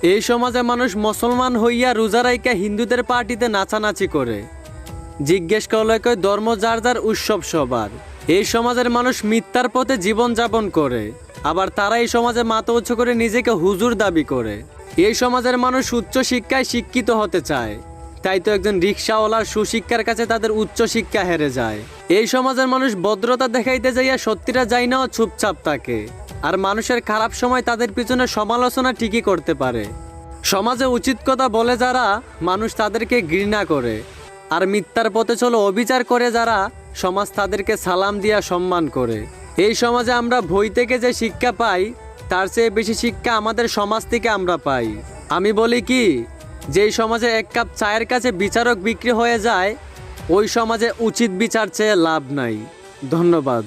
এই সমাজে মানুষ মুসলমান হইয়া রোজা রাইকা হিন্দুদের পার্টিতে নাচানাচি করে। জিজ্ঞেস করলে কই ধর্ম যার যার, উৎসব সবার। এই সমাজের মানুষ মিথ্যার পথে জীবন যাপন করে, আবার তারা এই সমাজে মাথা উঁচু করে নিজেকে হুজুর দাবি করে। এই সমাজের মানুষ উচ্চ শিক্ষায় শিক্ষিত হতে চায়, তাই তো একজন রিক্সাওয়ালার সুশিক্ষার কাছে তাদের উচ্চ শিক্ষা হেরে যায়। এই সমাজের মানুষ ভদ্রতা দেখাইতে যাইয়া সত্যিটা যায় না ও চুপচাপ থাকে, আর মানুষের খারাপ সময় তাদের পিছনে সমালোচনা ঠিকই করতে পারে। সমাজে উচিত কথা বলে যারা, মানুষ তাদেরকে ঘৃণা করে, আর মিথ্যার পথে চলো অবিচার করে যারা, সমাজ তাদেরকে সালাম দিয়া সম্মান করে। এই সমাজে আমরা বই থেকে যে শিক্ষা পাই, তার চেয়ে বেশি শিক্ষা আমাদের সমাজ থেকে আমরা পাই। আমি বলি কি, যেই সমাজে এক কাপ চায়ের কাছে বিচারক বিক্রি হয়ে যায়, ওই সমাজে উচিত বিচার চেয়ে লাভ নাই। ধন্যবাদ।